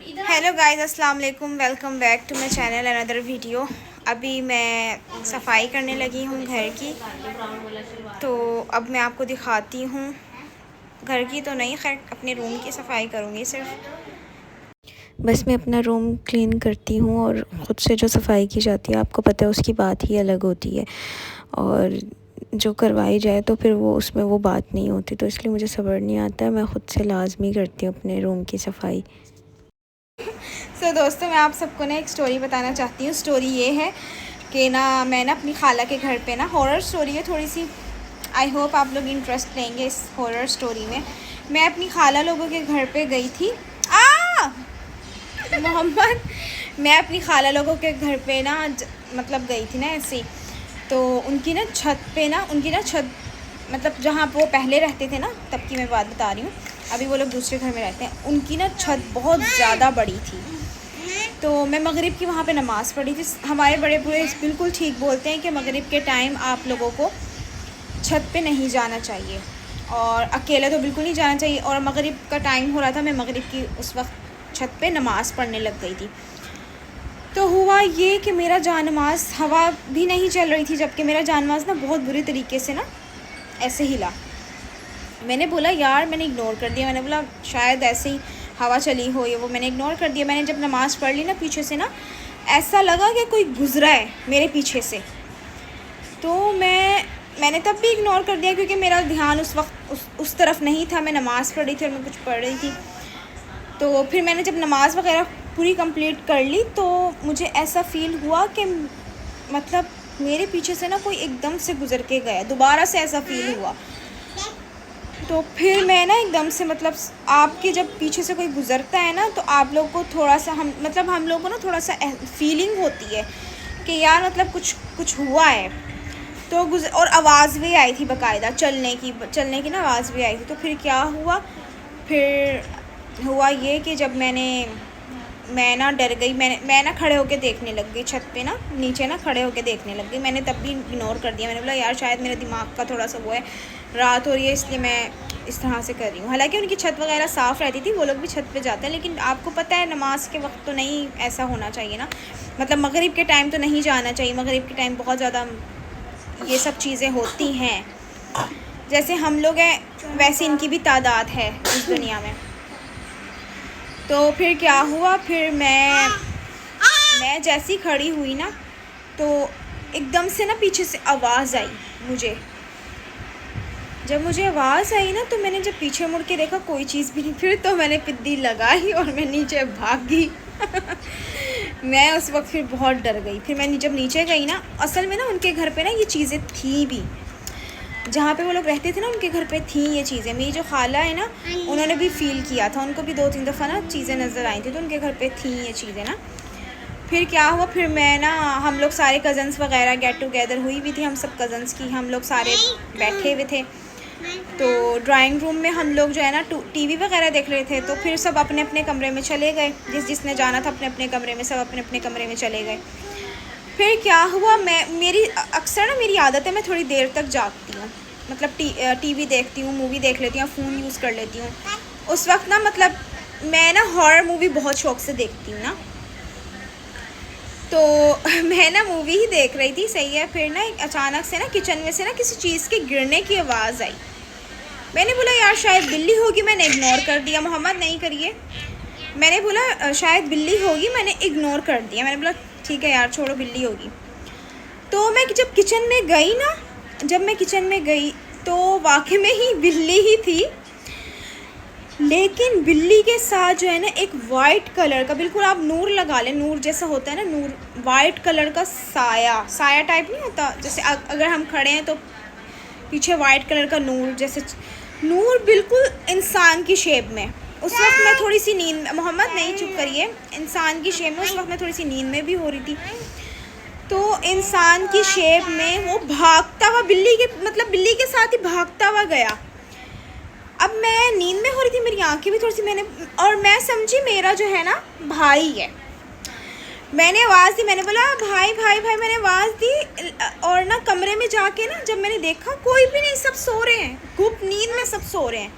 Hello guys, अस्सलाम वालेकुम। Welcome back to my channel another video. अभी मैं सफाई करने लगी हूँ घर की, तो अब मैं आपको दिखाती हूँ। घर की तो नहीं, खैर अपने रूम की सफाई करूँगी सिर्फ। बस मैं अपना रूम क्लीन करती हूँ और ख़ुद से जो सफाई की जाती है आपको पता है उसकी बात ही अलग होती है, और जो करवाई जाए तो फिर वो उसमें वो बात नहीं होती, तो इसलिए मुझे सब्र नहीं आता है। मैं ख़ुद से लाजमी करती हूँ अपने रूम की सफाई। दोस्तों, मैं आप सबको ना एक स्टोरी बताना चाहती हूँ। स्टोरी ये है कि मैं अपनी खाला के घर पे हॉरर स्टोरी है थोड़ी सी। आई होप आप लोग इंटरेस्ट लेंगे इस हॉरर स्टोरी में। मैं अपनी खाला लोगों के घर पे गई थी। मोहम्मद, मैं अपनी खाला लोगों के घर पे मतलब गई थी ऐसे ही। तो उनकी छत पे छत, मतलब जहाँ वो पहले रहते थे तब की मैं बात बता रही हूँ। अभी वो लोग दूसरे घर में रहते हैं। उनकी छत बहुत ज़्यादा बड़ी थी। तो मैं मगरिब की वहाँ पे नमाज़ पढ़ी थी। हमारे बड़े बूढ़े बिल्कुल ठीक बोलते हैं कि मगरिब के टाइम आप लोगों को छत पे नहीं जाना चाहिए, और अकेले तो बिल्कुल नहीं जाना चाहिए। और मगरिब का टाइम हो रहा था, मैं मगरिब की उस वक्त छत पे नमाज़ पढ़ने लग गई थी। तो हुआ ये कि मेरा जानमाज़, हवा भी नहीं चल रही थी, जबकि मेरा जानमाज़ बहुत बुरी तरीके से ऐसे हिला। मैंने बोला यार, मैंने इग्नोर कर दिया। मैंने बोला शायद ऐसे ही हवा चली हो, ये वो। मैंने इग्नोर कर दिया। मैंने जब नमाज़ पढ़ ली पीछे से ऐसा लगा कि कोई गुज़रा है मेरे पीछे से। तो मैंने तब भी इग्नोर कर दिया, क्योंकि मेरा ध्यान उस वक्त उस तरफ नहीं था। मैं नमाज़ पढ़ रही थी और मैं कुछ पढ़ रही थी। तो फिर मैंने जब नमाज़ वगैरह पूरी कंप्लीट कर ली, तो मुझे ऐसा फ़ील हुआ कि मतलब मेरे पीछे से कोई एकदम से गुज़र के गया। दोबारा से ऐसा फ़ील हुआ। तो फिर मैं एकदम से, मतलब आपके जब पीछे से कोई गुज़रता है तो आप लोग को थोड़ा सा हम लोग को थोड़ा सा फीलिंग होती है कि यार मतलब कुछ हुआ है। तो और आवाज़ भी आई थी बाकायदा, चलने की आवाज़ भी आई थी। तो फिर क्या हुआ, फिर हुआ ये कि जब मैं डर गई। मैं खड़े होके देखने लग गई छत पे नीचे खड़े होके देखने लग गई। मैंने तब भी इग्नोर कर दिया। मैंने बोला यार शायद मेरे दिमाग का थोड़ा सा वो है, रात हो रही है इसलिए मैं इस तरह से कर रही हूँ। हालांकि उनकी छत वगैरह साफ़ रहती थी, वो लोग भी छत पे जाते हैं, लेकिन आपको पता है नमाज के वक्त तो नहीं ऐसा होना चाहिए मतलब मगरिब के टाइम तो नहीं जाना चाहिए। मगरिब के टाइम बहुत ज़्यादा ये सब चीज़ें होती हैं। जैसे हम लोग हैं वैसे इनकी भी तादाद है इस दुनिया में। तो फिर क्या हुआ, फिर मैं जैसी खड़ी हुई तो एकदम से पीछे से आवाज़ आई मुझे। जब मुझे आवाज़ आई तो मैंने जब पीछे मुड़ के देखा कोई चीज़ भी नहीं। फिर तो मैंने पिद्दी लगाई और मैं नीचे भाग गई। मैं उस वक्त फिर बहुत डर गई। फिर मैं जब नीचे गई असल में उनके घर पे ये चीज़ें थी भी, जहाँ पे वो लोग रहते थे उनके घर पे थी ये चीज़ें। मेरी जो खाला है उन्होंने भी फ़ील किया था, उनको भी 2-3 दफ़ा चीज़ें नज़र आई थी, तो उनके घर पे थी ये चीज़ें फिर क्या हुआ, फिर मैं हम लोग सारे कज़न्स वगैरह गेट टुगेदर हुई भी थी। हम सब कज़न्स की हम लोग सारे बैठे हुए थे। तो ड्राइंग रूम में हम लोग जो है टीवी वगैरह देख रहे थे। तो फिर सब अपने अपने कमरे में चले गए, जिसने जाना था अपने अपने कमरे में, सब अपने अपने कमरे में चले गए। फिर क्या हुआ, मेरी अक्सर मेरी आदत है मैं थोड़ी देर तक जागती हूँ, मतलब टीवी देखती हूँ, मूवी देख लेती हूँ, फ़ोन यूज़ कर लेती हूँ। उस वक्त मतलब मैं हॉरर मूवी बहुत शौक़ से देखती हूँ तो मैं मूवी ही देख रही थी, सही है। फिर अचानक से किचन में से किसी चीज़ के गिरने की आवाज़ आई। मैंने बोला यार शायद बिल्ली होगी, मैंने इग्नोर कर दिया। मोहम्मद नहीं करिए। मैंने बोला शायद बिल्ली होगी, मैंने इग्नोर कर दिया। मैंने बोला ठीक है यार छोड़ो, बिल्ली होगी। तो मैं जब किचन में गई तो वाकई में ही बिल्ली ही थी, लेकिन बिल्ली के साथ जो है एक वाइट कलर का, बिल्कुल आप नूर लगा लें, नूर जैसा होता है नूर, वाइट कलर का साया टाइप नहीं होता, जैसे अगर हम खड़े हैं तो पीछे वाइट कलर का नूर, जैसे नूर बिल्कुल इंसान की शेप में। उस वक्त मैं थोड़ी सी नींद में, मोहम्मद नहीं चुप करिए, इंसान की शेप में उस वक्त मैं थोड़ी सी नींद में भी हो रही थी। तो इंसान की शेप में वो भागता हुआ बिल्ली के साथ ही भागता हुआ गया। अब मैं नींद में हो रही थी, मेरी आंखें भी थोड़ी सी, मैं समझी मेरा जो है भाई है। मैंने आवाज़ दी, मैंने बोला भाई भाई भाई, मैंने आवाज़ दी। और कमरे में जाके जब मैंने देखा कोई भी नहीं, सब सो रहे हैं, गुप्त नींद में सब सो रहे हैं।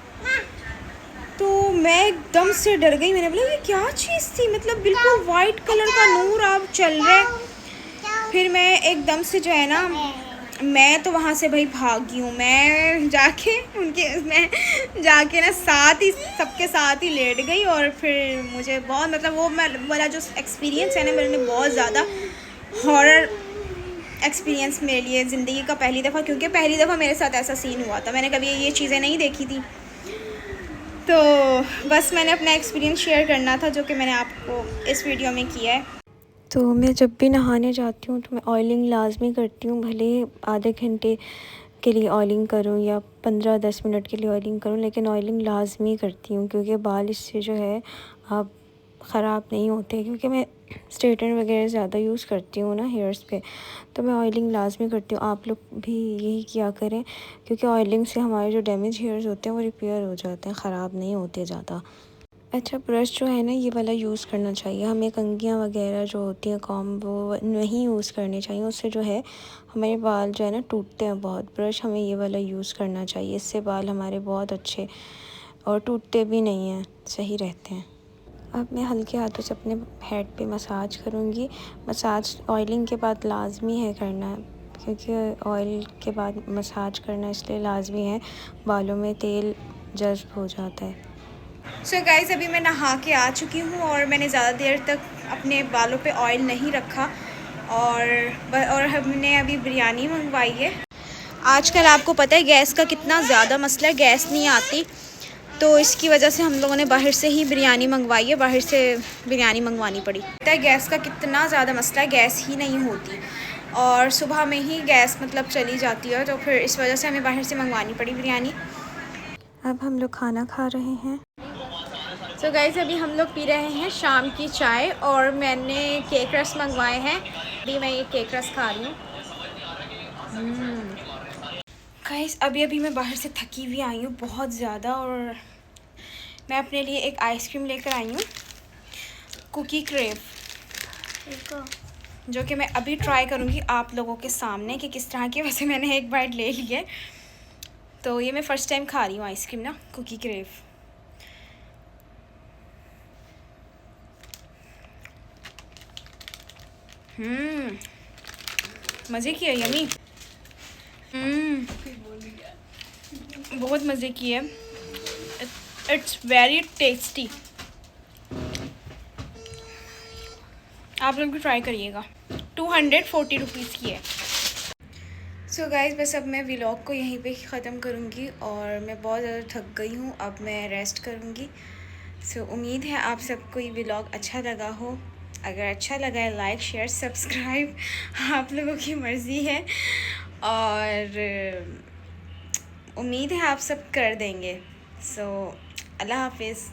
तो मैं एकदम से डर गई। मैंने बोला ये क्या चीज़ थी, मतलब बिल्कुल वाइट कलर का नूर आप चल रहा है। फिर मैं एकदम से जो है ना, मैं तो वहाँ से भाई भागी हूँ। मैं जाके ना साथ ही सबके साथ ही लेट गई। और फिर मुझे बहुत मतलब वो वाला जो एक्सपीरियंस है ना, मेरे लिए बहुत ज़्यादा हॉरर एक्सपीरियंस मेरे लिए ज़िंदगी का पहली दफ़ा, क्योंकि पहली दफ़ा मेरे साथ ऐसा सीन हुआ था। मैंने कभी ये चीज़ें नहीं देखी थी। तो बस मैंने अपना एक्सपीरियंस शेयर करना था, जो कि मैंने आपको इस वीडियो में किया है। तो मैं जब भी नहाने जाती हूँ तो मैं ऑयलिंग लाजमी करती हूँ, भले ही आधे घंटे के लिए ऑयलिंग करूँ या 15-10 मिनट के लिए ऑयलिंग करूँ, लेकिन ऑयलिंग लाजमी करती हूँ, क्योंकि बाल इससे जो है आप ख़राब नहीं होते। क्योंकि मैं स्ट्रेटनर वगैरह ज़्यादा यूज़ करती हूँ ना हेयर्स पे, तो मैं ऑयलिंग लाजमी करती हूँ। आप लोग भी यही किया करें, क्योंकि ऑयलिंग से हमारे जो डैमेज हेयर्स होते हैं वो रिपेयर हो जाते हैं, ख़राब नहीं होते ज़्यादा। अच्छा, ब्रश जो है ना ये वाला यूज़ करना चाहिए हमें। कंघियाँ वगैरह जो होती हैं कॉम्ब, वो नहीं यूज़ करनी चाहिए, उससे जो है हमारे बाल जो है ना टूटते हैं बहुत। ब्रश हमें ये वाला यूज़ करना चाहिए, इससे बाल हमारे बहुत अच्छे और टूटते भी नहीं हैं, सही रहते हैं। अब मैं हल्के हाथों से अपने हेड पे मसाज करूँगी। मसाज ऑयलिंग के बाद लाजमी है करना, क्योंकि ऑयल के बाद मसाज करना इसलिए लाजमी है, बालों में तेल जज्ब हो जाता है। सो गाइस, अभी मैं नहा के आ चुकी हूँ और मैंने ज़्यादा देर तक अपने बालों पे ऑयल नहीं रखा। और हमने अभी बिरयानी मंगवाई है। आजकल आपको पता है गैस का कितना ज़्यादा मसला है, गैस नहीं आती, तो इसकी वजह से हम लोगों ने बाहर से ही बिरयानी मंगवाई है। बाहर से बिरयानी मंगवानी पड़ी। पता है गैस का कितना ज़्यादा मसला है, गैस ही नहीं होती और सुबह में ही गैस मतलब चली जाती है, तो फिर इस वजह से हमें बाहर से मंगवानी पड़ी बिरयानी। अब हम लोग खाना खा रहे हैं। तो गाइस, अभी हम लोग पी रहे हैं शाम की चाय और मैंने केक रस मंगवाए हैं। अभी मैं ये केक रस खा रही हूँ। गाइस, अभी मैं बाहर से थकी हुई आई हूँ बहुत ज़्यादा, और मैं अपने लिए एक आइसक्रीम लेकर आई हूँ, कुकी क्रेव, जो कि मैं अभी ट्राई करूँगी आप लोगों के सामने कि किस तरह की। वैसे मैंने एक बाइट ले ली है, तो ये मैं फ़र्स्ट टाइम खा रही हूँ आइसक्रीम ना, कुकी क्रेव। मज़े की है, यमी। बहुत मज़े की है, इट्स वेरी टेस्टी। आप लोग भी ट्राई करिएगा। 240 रुपीज़ की है। सो गाइज़, बस अब मैं व्लॉग को यहीं पे ख़त्म करूँगी और मैं बहुत ज़्यादा थक गई हूँ, अब मैं रेस्ट करूँगी। सो उम्मीद है आप सबको ये व्लॉग अच्छा लगा हो। अगर अच्छा लगा है लाइक शेयर सब्सक्राइब आप लोगों की मर्ज़ी है, और उम्मीद है आप सब कर देंगे। सो अल्लाह हाफिज़।